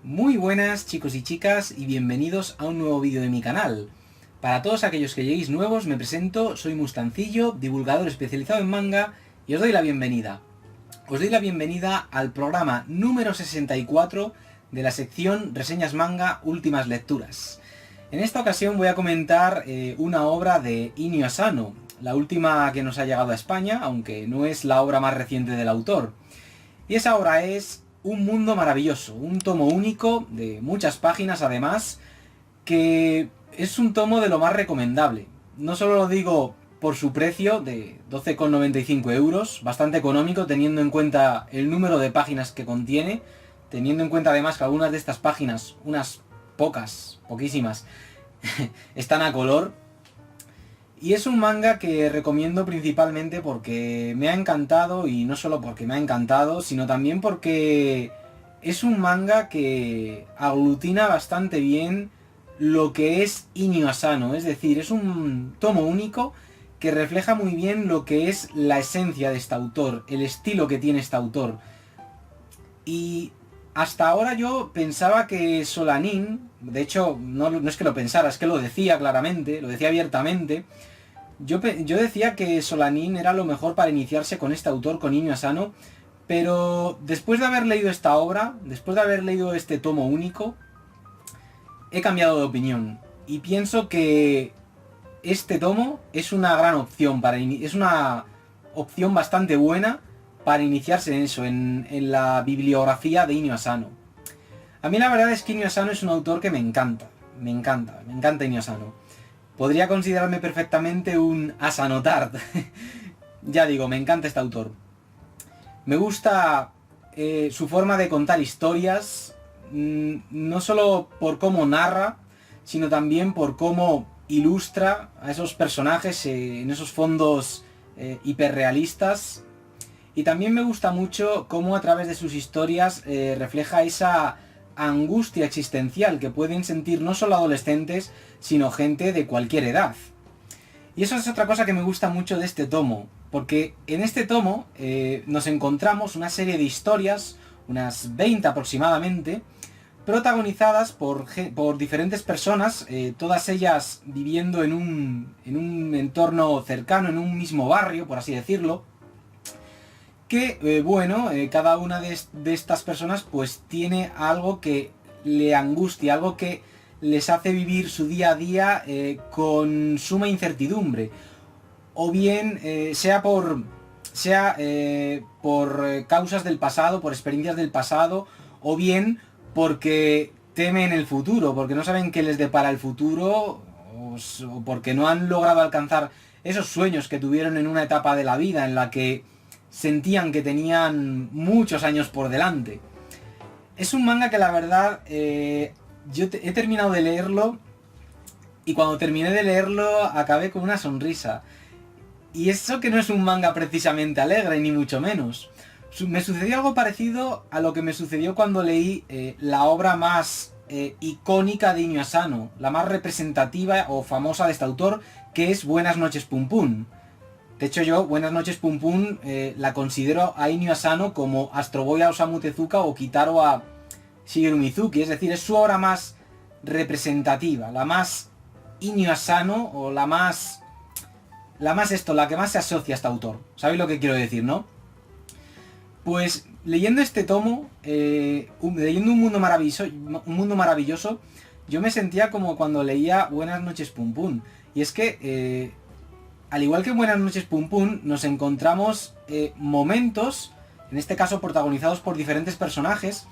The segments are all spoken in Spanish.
Muy buenas chicos y chicas y bienvenidos a un nuevo vídeo de mi canal. Para todos aquellos que lleguéis nuevos me presento, soy Mustancillo, divulgador especializado en manga y os doy la bienvenida. Os doy la bienvenida al programa número 64 de la sección Reseñas Manga Últimas Lecturas. En esta ocasión voy a comentar una obra de Inio Asano, la última que nos ha llegado a España, aunque no es la obra más reciente del autor. Y esa obra es Un Mundo Maravilloso, un tomo único de muchas páginas además, que es un tomo de lo más recomendable. No solo lo digo por su precio de 12,95 euros, bastante económico teniendo en cuenta el número de páginas que contiene, teniendo en cuenta además que algunas de estas páginas, unas poquísimas, están a color. Y es un manga que recomiendo principalmente porque me ha encantado, y no solo porque me ha encantado, sino también porque es un manga que aglutina bastante bien lo que es Inio Asano, es decir, es un tomo único que refleja muy bien lo que es la esencia de este autor, el estilo que tiene este autor. Y hasta ahora yo pensaba que Solanin, de hecho no es que lo pensara, es que lo decía claramente, lo decía abiertamente. Yo decía que Solanin era lo mejor para iniciarse con este autor, con Inio Asano, pero después de haber leído esta obra, después de haber leído este tomo único, he cambiado de opinión y pienso que este tomo es una gran opción, es una opción bastante buena para iniciarse en eso, en la bibliografía de Inio Asano. A mí la verdad es que Inio Asano es un autor que me encanta Inio Asano. Podría considerarme perfectamente un Asanotard. Ya digo, me encanta este autor. Me gusta su forma de contar historias, no solo por cómo narra, sino también por cómo ilustra a esos personajes en esos fondos hiperrealistas. Y también me gusta mucho cómo a través de sus historias refleja esa angustia existencial que pueden sentir no solo adolescentes, sino gente de cualquier edad. Y eso es otra cosa que me gusta mucho de este tomo, porque en este tomo nos encontramos una serie de historias, unas 20 aproximadamente, protagonizadas por diferentes personas, todas ellas viviendo en un entorno cercano, en un mismo barrio, por así decirlo, que, cada una de estas personas pues tiene algo que le angustia, algo que les hace vivir su día a día con suma incertidumbre. O bien sea por causas del pasado, por experiencias del pasado, o bien porque temen el futuro, porque no saben qué les depara el futuro, o porque no han logrado alcanzar esos sueños que tuvieron en una etapa de la vida en la que sentían que tenían muchos años por delante. Es un manga que la verdad he terminado de leerlo y cuando terminé de leerlo acabé con una sonrisa. Y eso que no es un manga precisamente alegre, ni mucho menos. Me sucedió algo parecido a lo que me sucedió cuando leí la obra más icónica de Inio Asano, la más representativa o famosa de este autor, que es Buenas noches Pum Pum. De hecho yo, Buenas noches Pum Pum, la considero a Inio Asano como Astro Boy a Osamu Tezuka o Kitaro a Shigeru Mizuki. Es decir, es su obra más representativa, la más Inio Asano o la que más se asocia a este autor. ¿Sabéis lo que quiero decir, no? Pues leyendo este tomo, leyendo un mundo maravilloso, yo me sentía como cuando leía Buenas noches Pum Pum. Y es que al igual que en Buenas noches Pum Pum, nos encontramos momentos, en este caso protagonizados por diferentes personajes,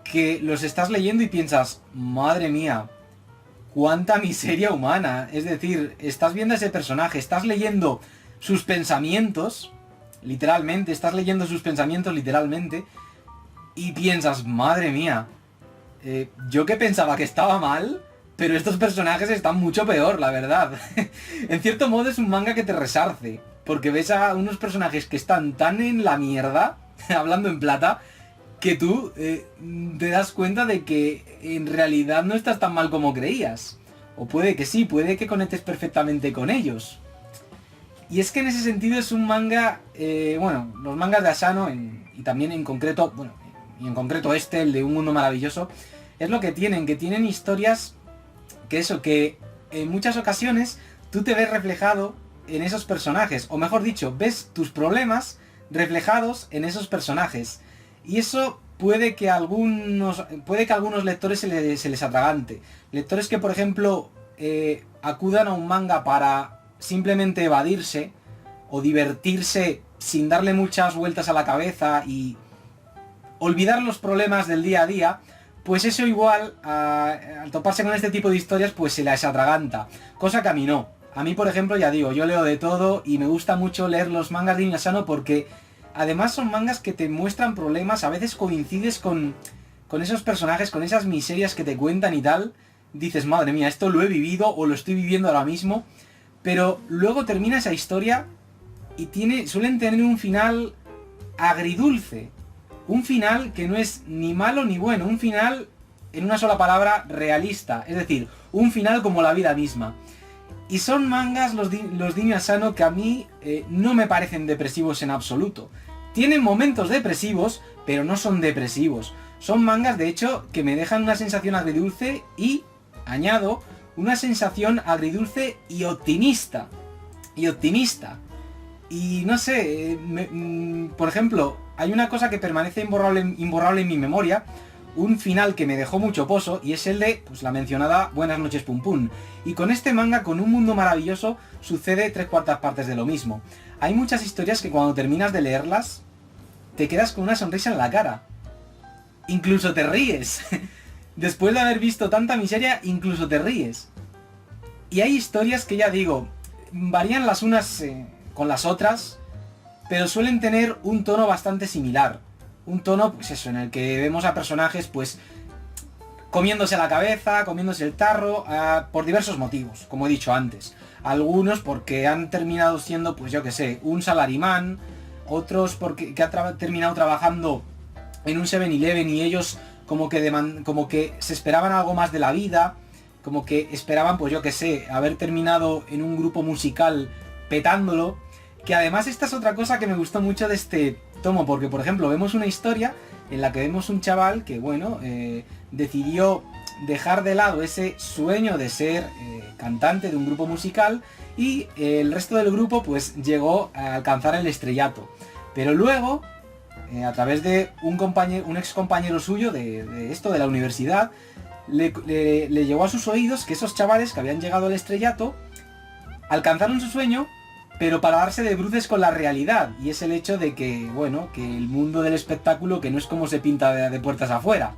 que los estás leyendo y piensas, madre mía, cuánta miseria humana. Es decir, estás viendo a ese personaje, estás leyendo sus pensamientos, literalmente, y piensas, madre mía, yo que pensaba que estaba mal, pero estos personajes están mucho peor, la verdad. En cierto modo es un manga que te resarce, porque ves a unos personajes que están tan en la mierda, hablando en plata, que tú te das cuenta de que en realidad no estás tan mal como creías. O puede que sí, puede que conectes perfectamente con ellos. Y es que en ese sentido es un manga, los mangas de Asano, y también en concreto, el de Un Mundo Maravilloso, es lo que tienen historias que en muchas ocasiones tú te ves reflejado en esos personajes, o mejor dicho, ves tus problemas reflejados en esos personajes. Y eso puede que a algunos lectores se les atragante. Lectores que, por ejemplo, acudan a un manga para simplemente evadirse o divertirse sin darle muchas vueltas a la cabeza y olvidar los problemas del día a día, pues eso igual, al toparse con este tipo de historias, pues se les atraganta. Cosa que a mí no. A mí, por ejemplo, ya digo, yo leo de todo y me gusta mucho leer los mangas de Inuyasha porque además son mangas que te muestran problemas, a veces coincides con esos personajes, con esas miserias que te cuentan y tal. Dices, madre mía, esto lo he vivido o lo estoy viviendo ahora mismo. Pero luego termina esa historia y suelen tener un final agridulce. Un final que no es ni malo ni bueno, un final, en una sola palabra, realista. Es decir, un final como la vida misma. Y son mangas, los de Inuyasha, que a mí no me parecen depresivos en absoluto. Tienen momentos depresivos, pero no son depresivos. Son mangas, de hecho, que me dejan una sensación agridulce y, añado, una sensación agridulce y optimista. Y no sé, por ejemplo, hay una cosa que permanece imborrable en mi memoria, un final que me dejó mucho pozo, y es el de, pues, la mencionada Buenas noches Pum Pum. Y con este manga, con un mundo maravilloso, sucede 3/4 partes de lo mismo. Hay muchas historias que cuando terminas de leerlas, te quedas con una sonrisa en la cara. Incluso te ríes. Después de haber visto tanta miseria, incluso te ríes. Y hay historias que, ya digo, varían las unas con las otras, pero suelen tener un tono bastante similar. Un tono, pues eso, en el que vemos a personajes, pues, comiéndose la cabeza, comiéndose el tarro, por diversos motivos, como he dicho antes. Algunos porque han terminado siendo, pues yo que sé, un salarimán, otros porque han terminado trabajando en un 7-Eleven y ellos como que se esperaban algo más de la vida, como que esperaban, pues yo que sé, haber terminado en un grupo musical petándolo. Que además esta es otra cosa que me gustó mucho de este tomo, porque por ejemplo vemos una historia en la que vemos un chaval que, bueno, decidió dejar de lado ese sueño de ser cantante de un grupo musical y el resto del grupo pues llegó a alcanzar el estrellato. Pero luego, a través de un ex compañero suyo de la universidad, le llegó a sus oídos que esos chavales que habían llegado al estrellato alcanzaron su sueño, pero para darse de bruces con la realidad, y es el hecho de que, bueno, que el mundo del espectáculo que no es como se pinta de puertas afuera.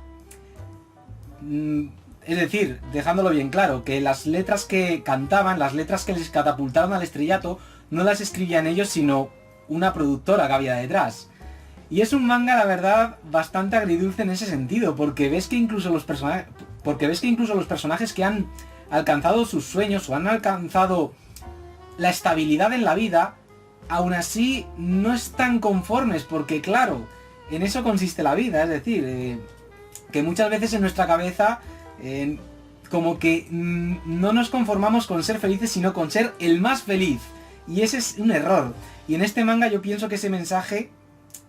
Es decir, dejándolo bien claro, que las letras que cantaban, las letras que les catapultaron al estrellato, no las escribían ellos, sino una productora que había detrás. Y es un manga, la verdad, bastante agridulce en ese sentido, porque ves que incluso los personajes que han alcanzado sus sueños o han alcanzado la estabilidad en la vida, aún así no están conformes, porque claro, en eso consiste la vida, es decir, que muchas veces en nuestra cabeza como que no nos conformamos con ser felices, sino con ser el más feliz, y ese es un error. Y en este manga yo pienso que ese mensaje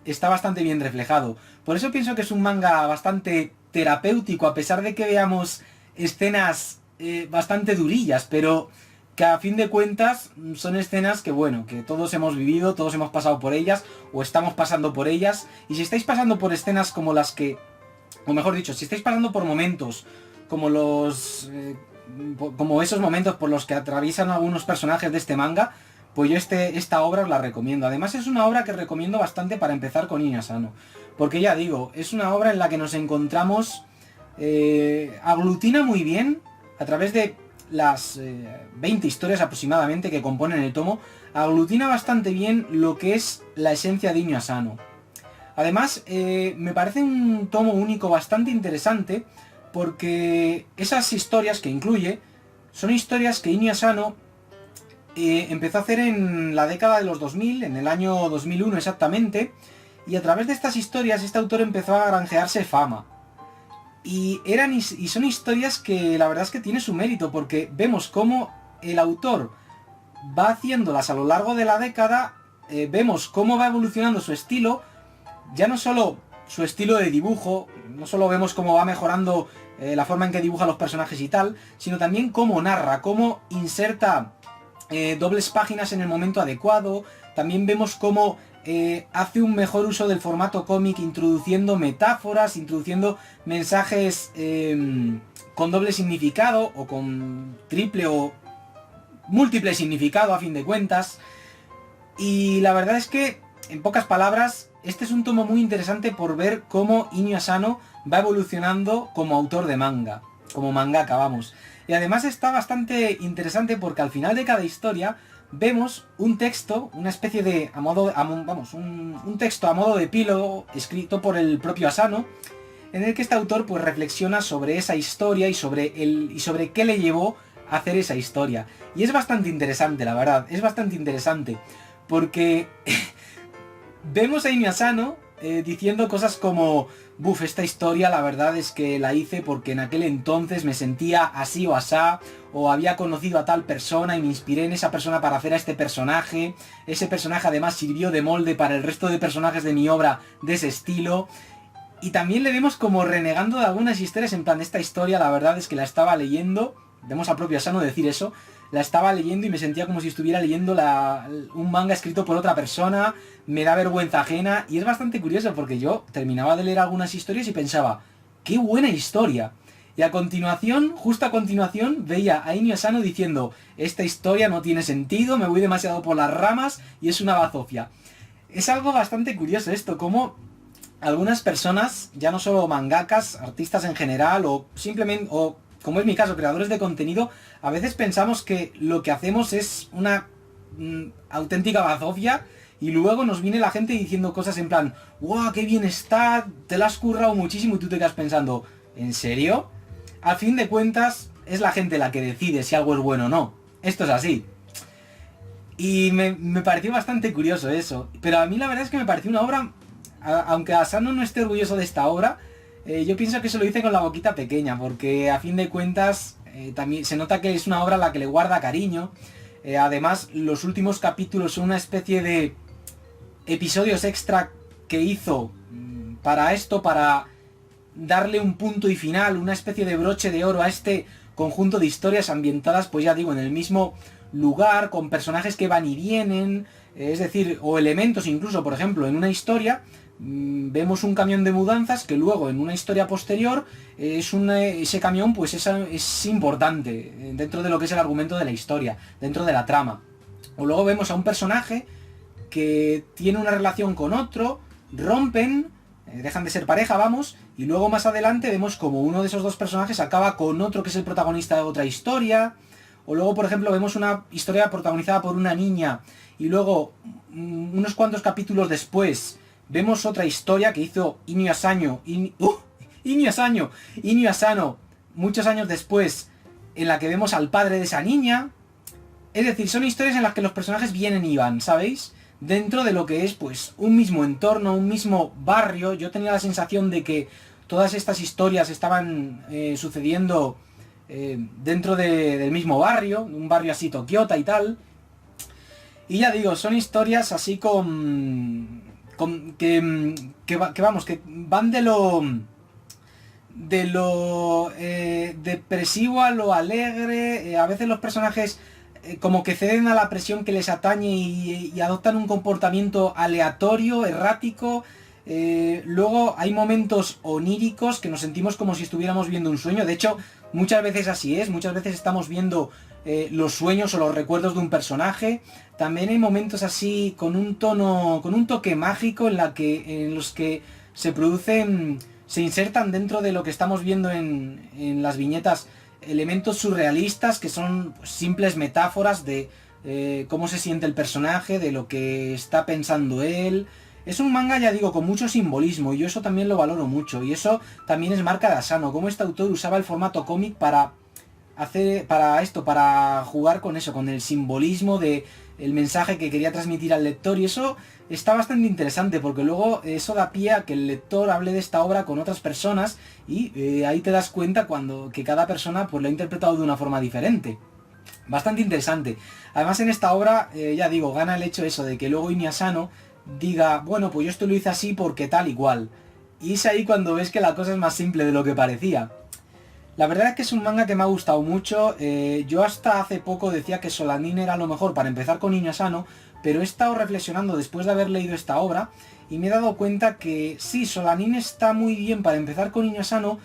está bastante bien reflejado. Por eso pienso que es un manga bastante terapéutico, a pesar de que veamos escenas bastante durillas, pero que a fin de cuentas son escenas que, bueno, que todos hemos vivido, todos hemos pasado por ellas, o estamos pasando por ellas. Y si estáis pasando por escenas como las que, o mejor dicho, si estáis pasando por momentos como como esos momentos por los que atraviesan algunos personajes de este manga, pues yo esta obra os la recomiendo. Además es una obra que recomiendo bastante para empezar con Inuyasha, porque ya digo, es una obra en la que nos encontramos, aglutina muy bien, a través de las 20 historias aproximadamente que componen el tomo, aglutina bastante bien lo que es la esencia de Inuyasha. Además, me parece un tomo único bastante interesante, porque esas historias que incluye son historias que Inuyasha empezó a hacer en la década de los 2000, en el año 2001 exactamente, y a través de estas historias este autor empezó a granjearse fama. Y son historias que la verdad es que tiene su mérito, porque vemos cómo el autor va haciéndolas a lo largo de la década, vemos cómo va evolucionando su estilo, ya no solo su estilo de dibujo, no solo vemos cómo va mejorando la forma en que dibuja los personajes y tal, sino también cómo narra, cómo inserta dobles páginas en el momento adecuado. También vemos cómo hace un mejor uso del formato cómic, introduciendo metáforas, introduciendo mensajes con doble significado, o con triple o múltiple significado a fin de cuentas. Y la verdad es que, en pocas palabras, este es un tomo muy interesante por ver cómo Inio Asano va evolucionando como autor de manga, como mangaka, vamos. Y además está bastante interesante porque al final de cada historia vemos un texto, una especie de, un texto a modo de epílogo escrito por el propio Asano, en el que este autor pues reflexiona sobre esa historia y sobre qué le llevó a hacer esa historia. Y es bastante interesante, la verdad, es bastante interesante, porque vemos a Inio Asano diciendo cosas como: buf, esta historia la verdad es que la hice porque en aquel entonces me sentía así o asá, o había conocido a tal persona y me inspiré en esa persona para hacer a este personaje. Ese personaje además sirvió de molde para el resto de personajes de mi obra de ese estilo. Y también le vemos como renegando de algunas historias, en plan, esta historia la verdad es que la estaba leyendo, vemos al propio Asano decir eso, la estaba leyendo y me sentía como si estuviera leyendo un manga escrito por otra persona, me da vergüenza ajena. Y es bastante curioso porque yo terminaba de leer algunas historias y pensaba: ¡qué buena historia! Y a continuación, justo a continuación, veía a Inio Asano diciendo: esta historia no tiene sentido, me voy demasiado por las ramas y es una bazofia. Es algo bastante curioso esto, como algunas personas, ya no solo mangakas, artistas en general, o simplemente, o como es mi caso, creadores de contenido, a veces pensamos que lo que hacemos es una auténtica bazofia, y luego nos viene la gente diciendo cosas en plan: ¡guau, qué bien está! Te la has currado muchísimo, y tú te quedas pensando: ¿en serio? Al fin de cuentas, es la gente la que decide si algo es bueno o no. Esto es así. Y me pareció bastante curioso eso. Pero a mí la verdad es que me pareció una obra, aunque Asano no esté orgulloso de esta obra, yo pienso que se lo dice con la boquita pequeña, porque a fin de cuentas también se nota que es una obra a la que le guarda cariño. Además, los últimos capítulos son una especie de episodios extra que hizo para esto, para darle un punto y final, una especie de broche de oro a este conjunto de historias ambientadas, pues ya digo, en el mismo lugar, con personajes que van y vienen, es decir, o elementos incluso. Por ejemplo, en una historia vemos un camión de mudanzas que luego en una historia posterior ese camión pues es importante dentro de lo que es el argumento de la historia, dentro de la trama. O luego vemos a un personaje que tiene una relación con otro, rompen, dejan de ser pareja, vamos, y luego más adelante vemos como uno de esos dos personajes acaba con otro que es el protagonista de otra historia. O luego, por ejemplo, vemos una historia protagonizada por una niña y luego, unos cuantos capítulos después, vemos otra historia que hizo Inio Asano, muchos años después, en la que vemos al padre de esa niña. Es decir, son historias en las que los personajes vienen y van, ¿sabéis? Dentro de lo que es, pues, un mismo entorno, un mismo barrio. Yo tenía la sensación de que todas estas historias estaban sucediendo dentro del mismo barrio, un barrio así tokiota y tal. Y ya digo, son historias así que van de lo depresivo a lo alegre. A veces los personajes como que ceden a la presión que les atañe y adoptan un comportamiento aleatorio, errático. Luego hay momentos oníricos que nos sentimos como si estuviéramos viendo un sueño. De hecho, muchas veces así es, muchas veces estamos viendo los sueños o los recuerdos de un personaje. También hay momentos así con un toque mágico en los que se insertan dentro de lo que estamos viendo en las viñetas elementos surrealistas que son, pues, simples metáforas de cómo se siente el personaje, de lo que está pensando él. Es un manga, ya digo, con mucho simbolismo, y yo eso también lo valoro mucho, y eso también es marca de Asano, cómo este autor usaba el formato cómic para jugar con eso, con el simbolismo de el mensaje que quería transmitir al lector. Y eso está bastante interesante, porque luego eso da pie a que el lector hable de esta obra con otras personas, y ahí te das cuenta que cada persona pues lo ha interpretado de una forma diferente. Bastante interesante. Además, en esta obra, ya digo, gana el hecho eso de que luego Inio Asano diga: bueno, pues yo esto lo hice así porque tal y cual. y es ahí cuando ves que la cosa es más simple de lo que parecía. La verdad es que es un manga que me ha gustado mucho. Yo hasta hace poco decía que Solanin era lo mejor para empezar con Niño Asano, pero he estado reflexionando después de haber leído esta obra y me he dado cuenta que sí, Solanin está muy bien para empezar con Niño Asano,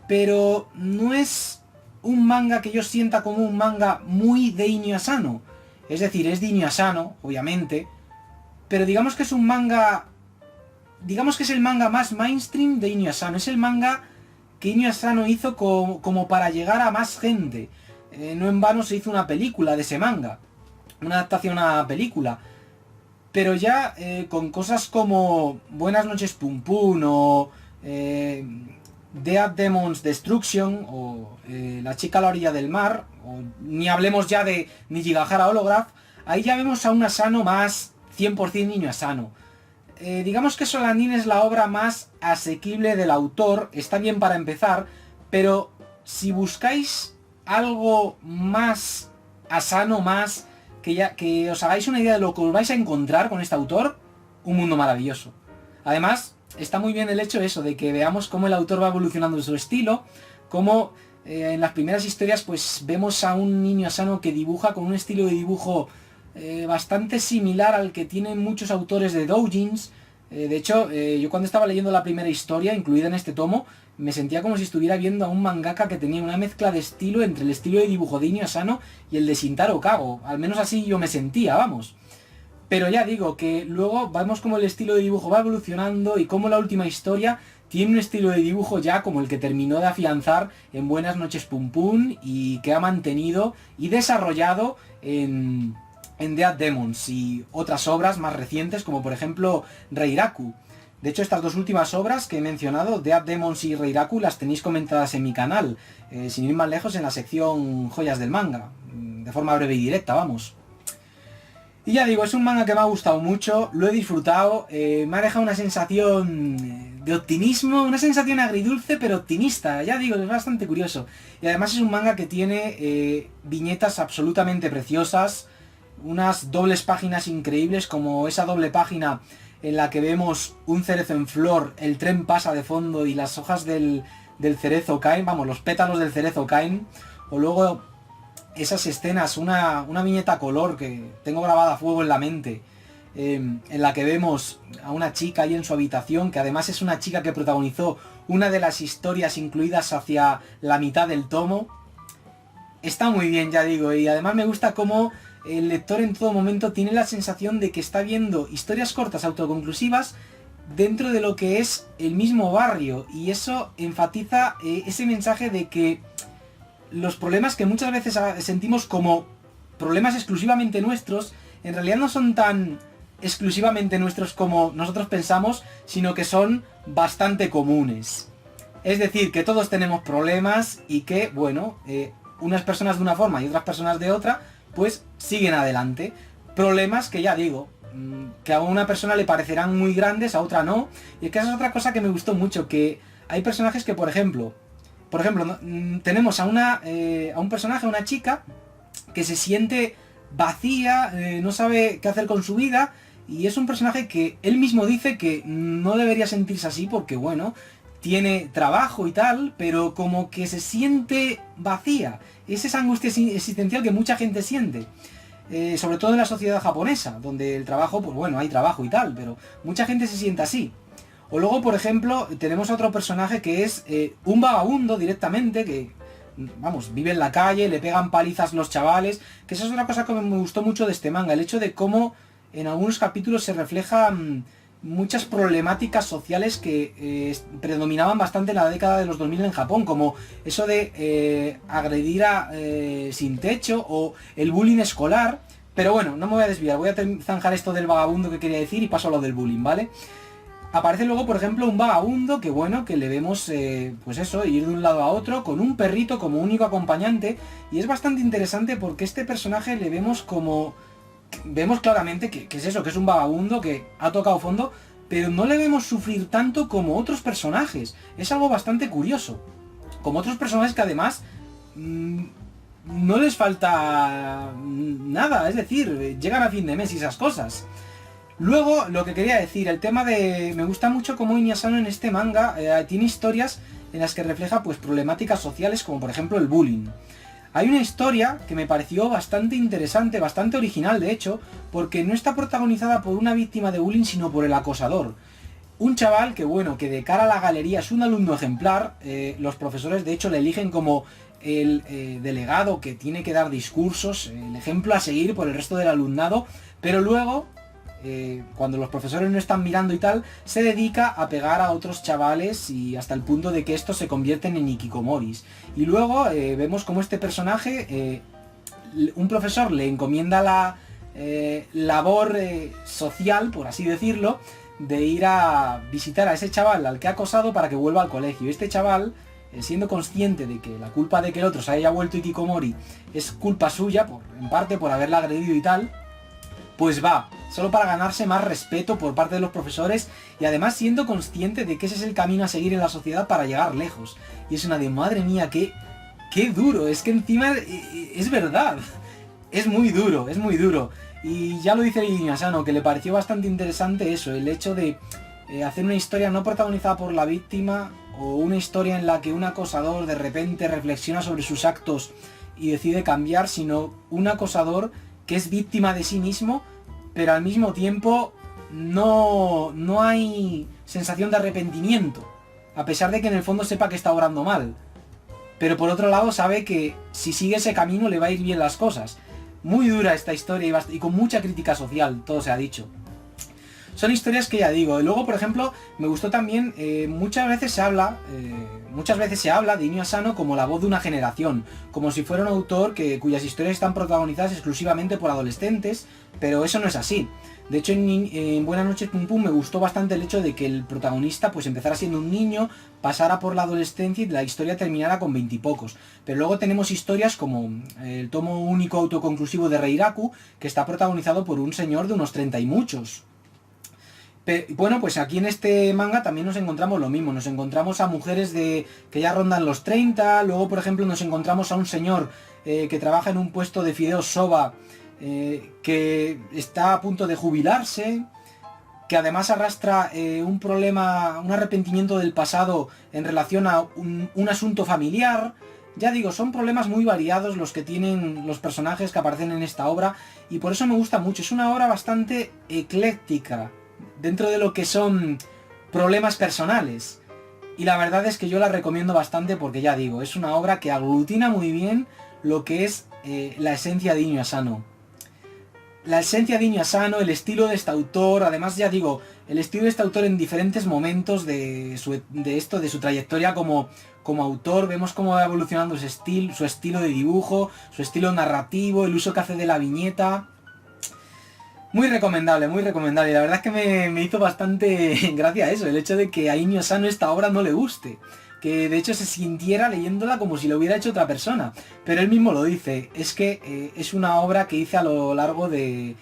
pero no es un manga que yo sienta como un manga muy de Niño Asano. Es decir, es de Niño Asano, obviamente, pero digamos que es un manga... Digamos que es el manga más mainstream de Niño Asano. Es el manga que Inio Asano hizo como para llegar a más gente. No en vano se hizo una película de ese manga, una adaptación a una película. Pero ya con cosas como Buenas noches Pum Pum o Dead Demons Destruction o La chica a la orilla del mar, o ni hablemos ya de Nijigahara Holograph, ahí ya vemos a un Asano más 100% Niño Asano. Digamos que Solanin es la obra más asequible del autor, está bien para empezar, pero si buscáis algo más Asano, más que os hagáis una idea de lo que os vais a encontrar con este autor, un mundo maravilloso. Además, está muy bien el hecho eso, de que veamos cómo el autor va evolucionando en su estilo, cómo en las primeras historias pues vemos a un Niño Asano que dibuja con un estilo de dibujo bastante similar al que tienen muchos autores de doujins. De hecho, yo cuando estaba leyendo la primera historia, incluida en este tomo, me sentía como si estuviera viendo a un mangaka que tenía una mezcla de estilo entre el estilo de dibujo de Inio Asano y el de Shintaro Kago. Al menos así yo me sentía, vamos. Pero ya digo que luego vemos como el estilo de dibujo va evolucionando y como la última historia tiene un estilo de dibujo ya como el que terminó de afianzar en Buenas noches Pum Pum y que ha mantenido y desarrollado en Dead Demons y otras obras más recientes como por ejemplo Reiraku. De hecho, estas dos últimas obras que he mencionado, Dead Demons y Reiraku, las tenéis comentadas en mi canal, sin ir más lejos, en la sección Joyas del Manga, de forma breve y directa, vamos. Y ya digo, es un manga que me ha gustado mucho, lo he disfrutado, me ha dejado una sensación de optimismo, una sensación agridulce pero optimista, ya digo, es bastante curioso. Y además es un manga que tiene viñetas absolutamente preciosas, unas dobles páginas increíbles, como esa doble página en la que vemos un cerezo en flor, el tren pasa de fondo y las hojas del cerezo caen, vamos, los pétalos del cerezo caen, o luego esas escenas, una viñeta color que tengo grabada a fuego en la mente, en la que vemos a una chica ahí en su habitación, que además es una chica que protagonizó una de las historias incluidas hacia la mitad del tomo. Está muy bien, ya digo, y además me gusta cómo el lector en todo momento tiene la sensación de que está viendo historias cortas autoconclusivas dentro de lo que es el mismo barrio, y eso enfatiza ese mensaje de que los problemas que muchas veces sentimos como problemas exclusivamente nuestros, en realidad no son tan exclusivamente nuestros como nosotros pensamos, sino que son bastante comunes. Es decir, que todos tenemos problemas y que, bueno, unas personas de una forma y otras personas de otra, pues siguen adelante. Problemas que ya digo, que a una persona le parecerán muy grandes, a otra no. Y es que esa es otra cosa que me gustó mucho, que hay personajes que, por ejemplo, tenemos a un personaje, a una chica, que se siente vacía, no sabe qué hacer con su vida, y es un personaje que él mismo dice que no debería sentirse así porque, bueno, tiene trabajo y tal, pero como que se siente vacía. Es esa angustia existencial que mucha gente siente. Sobre todo en la sociedad japonesa, donde el trabajo, pues bueno, hay trabajo y tal, pero mucha gente se siente así. O luego, por ejemplo, tenemos a otro personaje que es un vagabundo directamente, que, vamos, vive en la calle, le pegan palizas los chavales, que esa es otra cosa que me gustó mucho de este manga, el hecho de cómo en algunos capítulos se reflejan muchas problemáticas sociales que predominaban bastante en la década de los 2000 en Japón, como eso de agredir a sin techo o el bullying escolar. Pero bueno, no me voy a desviar, voy a zanjar esto del vagabundo que quería decir y paso a lo del bullying, ¿vale? Aparece luego, por ejemplo, un vagabundo que, bueno, que le vemos, pues eso, ir de un lado a otro con un perrito como único acompañante, y es bastante interesante porque este personaje le vemos como... Vemos claramente que es eso, que es un vagabundo que ha tocado fondo, pero no le vemos sufrir tanto como otros personajes. Es algo bastante curioso. Como otros personajes que además no les falta nada, es decir, llegan a fin de mes y esas cosas. Luego, lo que quería decir, el tema de... Me gusta mucho cómo Inui Asano en este manga tiene historias en las que refleja pues problemáticas sociales, como por ejemplo el bullying. Hay una historia que me pareció bastante interesante, bastante original de hecho, porque no está protagonizada por una víctima de bullying, sino por el acosador. Un chaval que, bueno, que de cara a la galería es un alumno ejemplar, los profesores de hecho le eligen como el delegado que tiene que dar discursos, el ejemplo a seguir por el resto del alumnado, pero luego, cuando los profesores no están mirando y tal, se dedica a pegar a otros chavales y hasta el punto de que estos se convierten en ikikomoris. Y luego vemos como este personaje, un profesor le encomienda la labor social, por así decirlo, de ir a visitar a ese chaval al que ha acosado para que vuelva al colegio. Este chaval, siendo consciente de que la culpa de que el otro se haya vuelto ikikomori es culpa suya, en parte por haberla agredido y tal, pues va, solo para ganarse más respeto por parte de los profesores y además siendo consciente de que ese es el camino a seguir en la sociedad para llegar lejos. Y es una de, madre mía, qué duro, es que encima es verdad, es muy duro, es muy duro. Y ya lo dice Inui Asano, que le pareció bastante interesante eso, el hecho de hacer una historia no protagonizada por la víctima, o una historia en la que un acosador de repente reflexiona sobre sus actos y decide cambiar, sino un acosador que es víctima de sí mismo, pero al mismo tiempo no hay sensación de arrepentimiento, a pesar de que en el fondo sepa que está obrando mal. Pero por otro lado sabe que si sigue ese camino le va a ir bien las cosas. Muy dura esta historia y con mucha crítica social, todo se ha dicho. Son historias que ya digo. Y luego, por ejemplo, me gustó también, muchas veces se habla de Inui Asano como la voz de una generación, como si fuera un autor cuyas historias están protagonizadas exclusivamente por adolescentes, pero eso no es así. De hecho, en Buenas noches Pum Pum me gustó bastante el hecho de que el protagonista pues empezara siendo un niño, pasara por la adolescencia y la historia terminara con 20 y pocos. Pero luego tenemos historias como el tomo único autoconclusivo de Reiraku, que está protagonizado por un señor de unos 30 y muchos. Bueno, pues aquí en este manga también nos encontramos lo mismo, nos encontramos a mujeres que ya rondan los 30, luego por ejemplo nos encontramos a un señor que trabaja en un puesto de fideos soba, que está a punto de jubilarse, que además arrastra un problema, un arrepentimiento del pasado en relación a un asunto familiar. Ya digo, son problemas muy variados los que tienen los personajes que aparecen en esta obra y por eso me gusta mucho, es una obra bastante ecléctica dentro de lo que son problemas personales. Y la verdad es que yo la recomiendo bastante porque ya digo, es una obra que aglutina muy bien lo que es la esencia de Inui Asano. La esencia de Inui Asano, el estilo de este autor, además ya digo, el estilo de este autor en diferentes momentos de su trayectoria como autor, vemos cómo va evolucionando su estilo de dibujo, su estilo narrativo, el uso que hace de la viñeta. Muy recomendable, muy recomendable. La verdad es que me hizo bastante gracia eso, el hecho de que a Inui Asano esta obra no le guste. Que de hecho se sintiera leyéndola como si lo hubiera hecho otra persona. Pero él mismo lo dice, es que es una obra que hice a lo largo de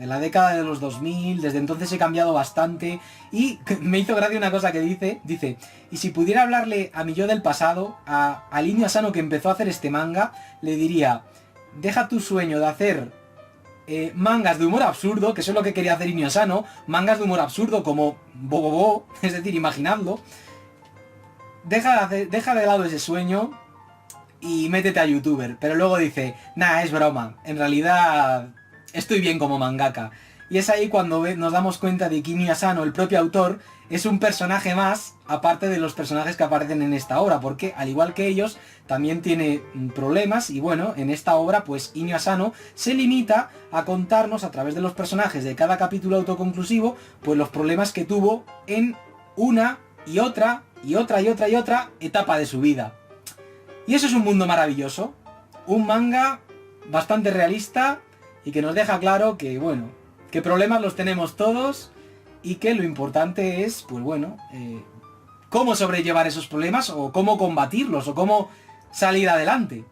la década de los 2000, desde entonces he cambiado bastante. Y me hizo gracia una cosa que dice, y si pudiera hablarle a mi yo del pasado, al Inui Asano que empezó a hacer este manga, le diría, deja tu sueño de hacer mangas de humor absurdo, que eso es lo que quería hacer Inui Asano, mangas de humor absurdo como Bobobo, es decir, imaginadlo. Deja de lado ese sueño y métete a youtuber. Pero luego dice, nah, es broma, en realidad estoy bien como mangaka. Y es ahí cuando nos damos cuenta de que Inui Asano, el propio autor, es un personaje más, aparte de los personajes que aparecen en esta obra, porque al igual que ellos, también tiene problemas, y bueno, en esta obra, pues Inui Asano se limita a contarnos a través de los personajes de cada capítulo autoconclusivo, pues los problemas que tuvo en una y otra etapa de su vida. Y eso es un mundo maravilloso, un manga bastante realista y que nos deja claro que, bueno, que problemas los tenemos todos y que lo importante es, pues bueno, cómo sobrellevar esos problemas o cómo combatirlos o cómo salir adelante.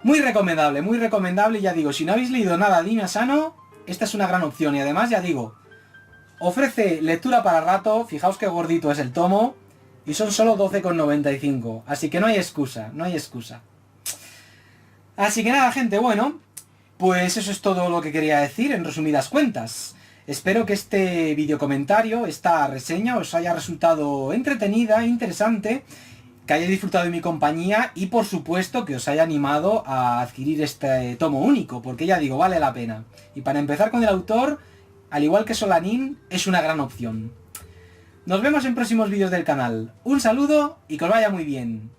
Muy recomendable, ya digo, si no habéis leído nada de Inui Asano, esta es una gran opción y además, ya digo, ofrece lectura para rato, fijaos qué gordito es el tomo y son solo 12,95, así que no hay excusa, no hay excusa. Así que nada, gente, bueno, Pues eso es todo lo que quería decir en resumidas cuentas. Espero que este video comentario, esta reseña, os haya resultado entretenida, interesante, que hayáis disfrutado de mi compañía y por supuesto que os haya animado a adquirir este tomo único, porque ya digo, vale la pena. Y para empezar con el autor, al igual que Solanin, es una gran opción. Nos vemos en próximos vídeos del canal. Un saludo y que os vaya muy bien.